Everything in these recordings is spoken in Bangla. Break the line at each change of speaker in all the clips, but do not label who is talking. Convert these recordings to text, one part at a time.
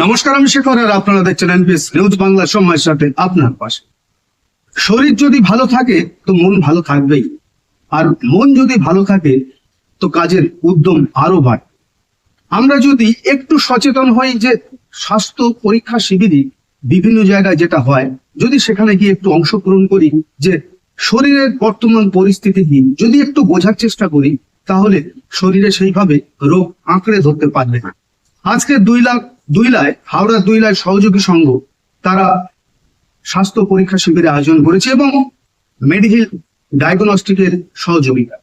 নমস্কার, আমি শেখর আর আপনারা দেখছেন এনপিএস নিউজ বাংলা, সময়ের সাথে আপনার পাশে। শরীর যদি ভালো থাকে তো মন ভালো থাকবেই, আর মন যদি ভালো থাকে তো কাজের উদ্যম আরো বাড়ে। আমরা যদি একটু সচেতন হই যে স্বাস্থ্য পরীক্ষা শিবিরে বিভিন্ন জায়গায় যেটা হয়, যদি সেখানে গিয়ে একটু অংশগ্রহণ করি, যে শরীরের বর্তমান পরিস্থিতি কি যদি একটু বোঝার চেষ্টা করি, তাহলে শরীরে সেইভাবে রোগ আঁকড়ে ধরতে পারবে না। আজকে দুইলায় হাওড়া দুইলায় সহযোগী সংঘ তারা স্বাস্থ্য পরীক্ষা শিবিরের আয়োজন করেছে এবং মেডিহিল ডায়াগনস্টিকের সহযোগিতা।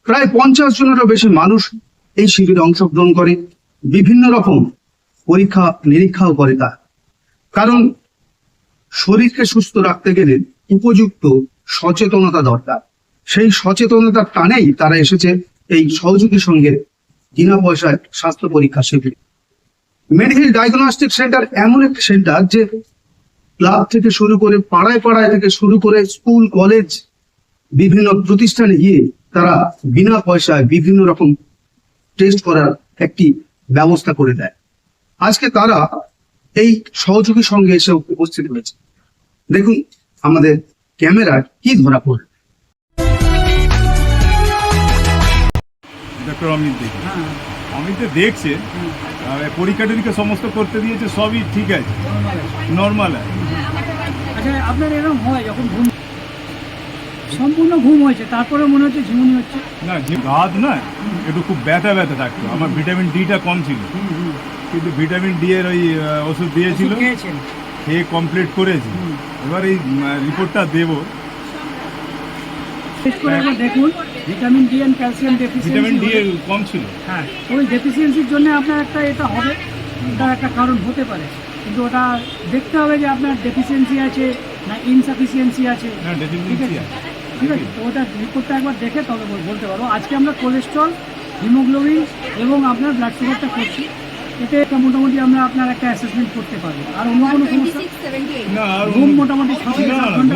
প্রায় 50 জনেরও বেশি মানুষ এই শিবিরে অংশগ্রহণ করে, বিভিন্ন রকম পরীক্ষা নিরীক্ষাও করে। কারণ শরীরকে সুস্থ রাখতে গেলে উপযুক্ত সচেতনতা দরকার। সেই সচেতনতার টানেই তারা এসেছে এই সহযোগী সংঘের বিনা পয়সায় স্বাস্থ্য পরীক্ষা শিবির। মেডিকেল ডায়াগনস্টিক সেন্টার এমন একটি সেন্টার যে ক্লাব থেকে শুরু করে পাড়ায় পাড়ায় থেকে শুরু করে স্কুল কলেজ বিভিন্ন প্রতিষ্ঠানে গিয়ে তারা বিনা পয়সায় বিভিন্ন রকম টেস্ট করার একটি ব্যবস্থা করে দেয়। আজকে তারা এই সহযোগী সঙ্গে এসে উপস্থিত হয়েছে। দেখুন আমাদের ক্যামেরায় কি ধরা পড়ে।
ডক্টর অমিত দেখছে পরীক্ষা টরীক্ষা সমস্ত করতে দিয়েছে, সবই ঠিক আছে, নর্মাল আছে।
আচ্ছা, আপনার এরকম হয় যখন ঘুম সম্পূর্ণ ঘুম হয়েছে তারপরে মনে হচ্ছে ঝিমুনি হচ্ছে?
না, যে গাছ না একটু খুব ব্যথা থাকতো। আমার ভিটামিন ডিটা কম ছিল, কিন্তু ভিটামিন ডি এর ওই ওষুধ দিয়েছিল, খেয়ে কমপ্লিট করেছি। এবার এই রিপোর্টটা দেবো।
দেখুন vitamin D and calcium deficiency,
vitamin D এর কম ছিল।
হ্যাঁ, ওই ডেফিসিয়েন্সির জন্য আপনার এটা হবে, ওটার একটা কারণ হতে পারে, কিন্তু ওটা দেখতে হবে যে আপনার ডেফিসিয়েন্সি আছে না ইনসাফিসিয়েন্সি আছে। ঠিক আছে, তো ওটা রিপোর্টটা একবার দেখে তবে বলতে পারবো। আজকে আমরা কোলেস্ট্রল, হিমোগ্লোবিন এবং আপনার ব্লাড সুগারটা করছি, এতে মোটামুটি আমরা আপনার একটা অ্যাসেসমেন্ট করতে পারবো। আর অন্য কোনো সমস্যা
না, আর
ঘুম মোটামুটি 6 থেকে 7 ঘন্টা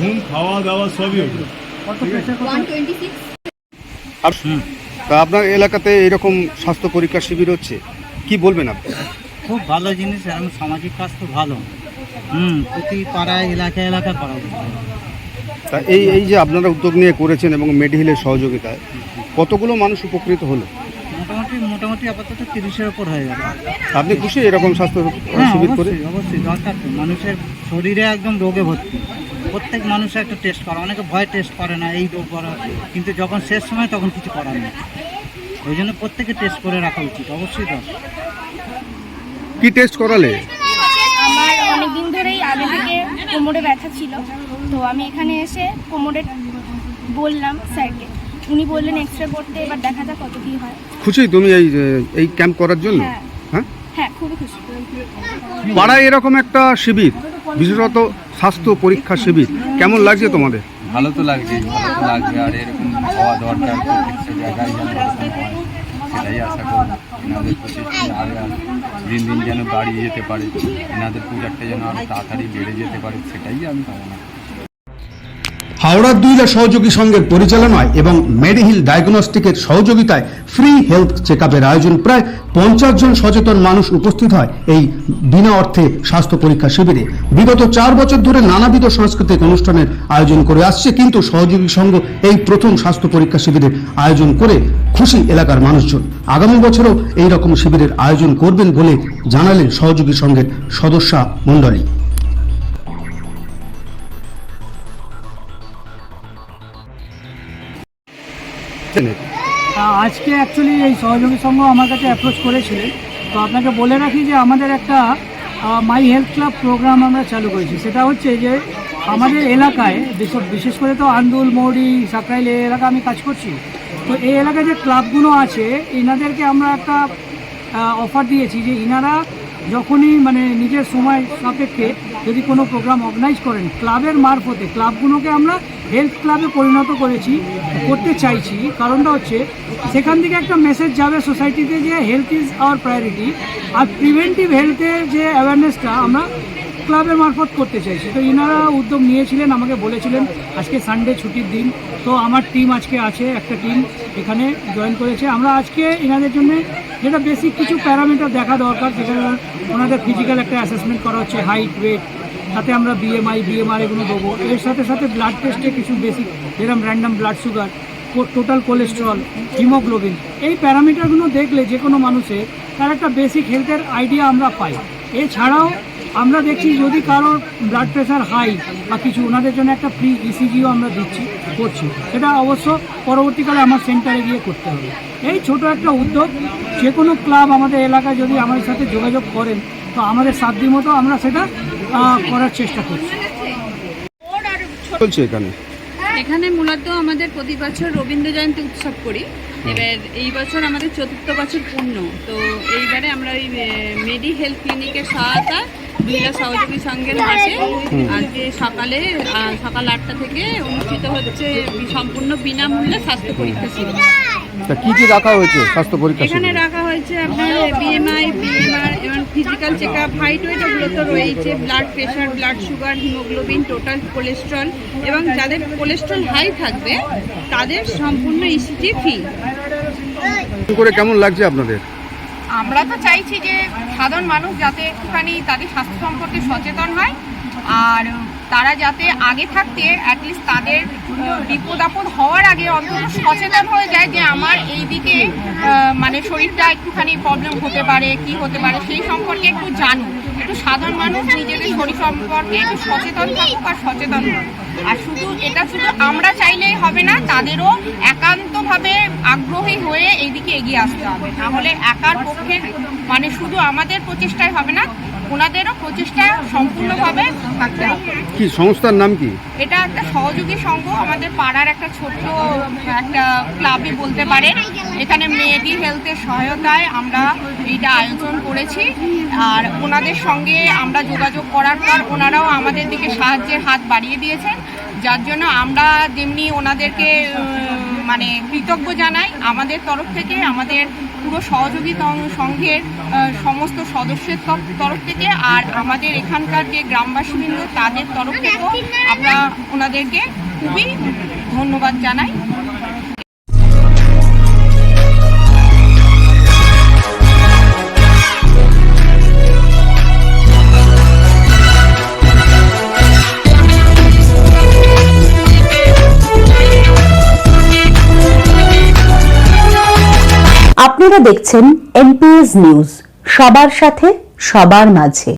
ঘুম খাওয়া দাওয়া সবই হতো।
তা আপনার এলাকাতে এরকম স্বাস্থ্য পরীক্ষা শিবির হচ্ছে, কি বলবেন আপনি?
খুব ভালো জিনিস, এরকম সামাজিক কাজ তো ভালো। প্রতি পাড়ায় এলাকা করা উচিত।
তা এই যে আপনারা উদ্যোগ নিয়ে করেছেন এবং মেডিহিলের সহযোগিতায় কতগুলো মানুষ উপকৃত হলো?
মোটামুটি আপাতত 30-এর উপর হয়ে যাবে।
আপনি খুশি এরকম স্বাস্থ্য শিবির করে?
অবশ্যই দরকার তো। মানুষের শরীরে একদম রোগে ভর্তি, প্রত্যেক মানুষের একটা টেস্ট করা। অনেকে ভয় টেস্ট করে না, এই রোগ করা, কিন্তু যখন শেষ সময় তখন কিছু করার নেই। ওই জন্য প্রত্যেকে টেস্ট করে রাখা উচিত, অবশ্যই দরকার।
কি টেস্ট করালে?
আমার অনেকদিন ধরেই আগে থেকে কোমরে ব্যথা ছিল, তো আমি এখানে এসে কোমরে বললাম স্যারকে, উনি বললেন এক্সরে করতে, এবার দেখা যাক কত কি হয়।
খুশি তুমি এই ক্যাম্প করার জন্য?
হ্যাঁ হ্যাঁ, খুবই খুশি।
পাড়ায় এরকম একটা শিবির, বিশেষত স্বাস্থ্য পরীক্ষা শিবির, কেমন লাগছে তোমাদের?
ভালো তো লাগছে, আর এরকম হওয়া দরকার প্রত্যেকটা জায়গায় যেন এরকম হয়, সেটাই আশা করি। এনাদের প্রচেষ্টা আরও দিন দিন যেন বাড়িয়ে যেতে পারে, এনাদের পূজাটা যেন আরও তাড়াতাড়ি বেড়ে যেতে পারে, সেটাই আমি কামনা করি।
হাওড়া দুইলা সহযোগী সংঘের পরিচালনায় এবং মেডিহিল ডায়াগনস্টিকের সহযোগিতায় ফ্রি হেলথ চেকআপের আয়োজন। প্রায় 50 জন সচেতন মানুষ উপস্থিত হয় এই বিনা অর্থে স্বাস্থ্য পরীক্ষা শিবিরে। বিগত 4 বছর ধরে নানাবিধ সাংস্কৃতিক অনুষ্ঠানের আয়োজন করে আসছে, কিন্তু সহযোগী সংঘ এই প্রথম স্বাস্থ্য পরীক্ষা শিবিরের আয়োজন করে খুশি এলাকার মানুষজন। আগামী বছরও এই রকম শিবিরের আয়োজন করবেন বলে জানালেন সহযোগী সংঘের সদস্যা মণ্ডলী।
আজকে অ্যাকচুয়ালি এই সহযোগী সংঘ আমার কাছে অ্যাপ্রোচ করেছিলেন। তো আপনাকে বলে রাখি যে আমাদের একটা মাই হেলথ ক্লাব প্রোগ্রাম আমরা চালু করেছি। সেটা হচ্ছে যে আমাদের এলাকায় বিশেষ করে তো আন্দুল, মৌরি, সাকরাইল এই এলাকা আমি কাজ করছি। তো এই এলাকায় যে ক্লাবগুলো আছে, এনাদেরকে আমরা একটা অফার দিয়েছি যে ইনারা যখনই নিজের সময় সাপেক্ষে যদি কোনো প্রোগ্রাম অর্গানাইজ করেন, ক্লাবের মারফতে ক্লাবগুলোকে আমরা হেলথ ক্লাবে পরিণত করতে চাইছি। কারণটা হচ্ছে সেখান থেকে একটা মেসেজ যাবে সোসাইটিতে যে হেলথ ইজ আওয়ার প্রায়োরিটি, আর প্রিভেন্টিভ হেলথের যে অ্যাওয়ারনেসটা আমরা ক্লাবের মারফত করতে চাইছি। তো ইনারা উদ্যোগ নিয়েছিলেন, আমাকে বলেছিলেন আজকে সানডে ছুটির দিন, তো আমার টিম আজকে আছে, একটা টিম এখানে জয়েন করেছে। আমরা আজকে এনাদের জন্য যেটা বেসিক কিছু প্যারামিটার দেখা দরকার, যেখানে ওনাদের ফিজিক্যাল একটা অ্যাসেসমেন্ট করা হচ্ছে, হাইট, ওয়েট, সাথে আমরা বিএমআই এগুলো দেবো। এর সাথে সাথে ব্লাড টেস্টে কিছু বেসিক যেরকম random blood sugar, total cholesterol, haemoglobin, এই প্যারামিটারগুলো দেখলে যে কোনো মানুষের তার একটা বেসিক হেলথের আইডিয়া আমরা পাই। এছাড়াও আমরা দেখছি যদি কারোর ব্লাড প্রেশার হাই বা কিছু, ওনাদের জন্য একটা ফ্রি ইসিজিও আমরা করছি। সেটা অবশ্য পরবর্তীকালে আমার সেন্টারে গিয়ে করতে হবে। এই ছোট একটা উদ্যোগ, যে কোনো ক্লাব আমাদের এলাকায় যদি আমাদের সাথে যোগাযোগ করেন তো আমাদের সাধ্য মতো আমরা সেটা করার চেষ্টা করছি।
চলছে
এখানে মূলত আমাদের প্রতি বছর রবীন্দ্র জয়ন্তী উৎসব করি। এবার এই বছর আমাদের 4র্থ বছর পূর্ণ, তো এইবারে আমরা ওই মেডি হেলথ ক্লিনিকের সহায়তা দুইলা সহযোগী সংঘের মাঝে আজকে সকাল 8টা থেকে অনুষ্ঠিত হচ্ছে সম্পূর্ণ বিনামূল্যে স্বাস্থ্য পরীক্ষা শিবির।
কি কি রাখা হয়েছে স্বাস্থ্য পরীক্ষা?
এখানে রাখা হয়েছে আপনার বিএমআই, বিএমআর এবং physical check up, height, weight, ওগুলো তো রয়েছে, blood pressure, blood sugar, haemoglobin, total cholesterol, এবং যাদের কোলেস্ট্রল হাই থাকবে তাদের সম্পূর্ণ ইসিজি ফ্রি।
করে কেমন লাগছে আপনাদের?
আমরা তো চাইছি যে সাধারণ মানুষ যাতে একটুখানি তাদের স্বাস্থ্য সম্পর্কে সচেতন হয়, আর তারা যাতে আগে থাকতে অ্যাটলিস্ট তাদের বিপদ আপদ হওয়ার আগে অন্তত সচেতন হয়ে যায় যে আমার এই দিকে মানে শরীরটা একটুখানি প্রবলেম হতে পারে, কি হতে পারে, সেই সম্পর্কে একটু জানুক। একটু সাধারণ মানুষ নিজেদের শরীর সম্পর্কে একটু সচেতন থাকুক আর সচেতন হোক। আর শুধু আমরা চাইলেই হবে না, তাদেরও একান্তভাবে আগ্রহী হয়ে এইদিকে এগিয়ে আসতে হবে। তাহলে একার পক্ষে মানে শুধু আমাদের প্রচেষ্টায় হবে না, ওনাদেরও প্রচেষ্টা সম্পূর্ণভাবে থাকতে হবে।
কি সংস্থার নাম কি?
এটা একটা সহযোগী সংঘ, আমাদের পাড়ার একটা ছোট্ট একটা ক্লাবে বলতে পারেন। এখানে মেডি হেলথের সহায়তায় আমরা এইটা আয়োজন করেছি, আর ওনাদের সঙ্গে আমরা যোগাযোগ করার পর ওনারাও আমাদের দিকে সাহায্যের হাত বাড়িয়ে দিয়েছেন, যার জন্য আমরা যেমনি ওনাদেরকে মানে কৃতজ্ঞ জানাই আমাদের তরফ থেকে, আমাদের পুরো সহযোগী সংঘের সমস্ত সদস্যের তরফ থেকে, আর আমাদের এখানকার যে গ্রামবাসীবৃন্দ তাদের তরফ থেকেও আমরা ওনাদেরকে খুবই ধন্যবাদ জানাই।
আপনারা দেখছেন এনপিএস নিউজ, সবার সাথে সবার মাঝে।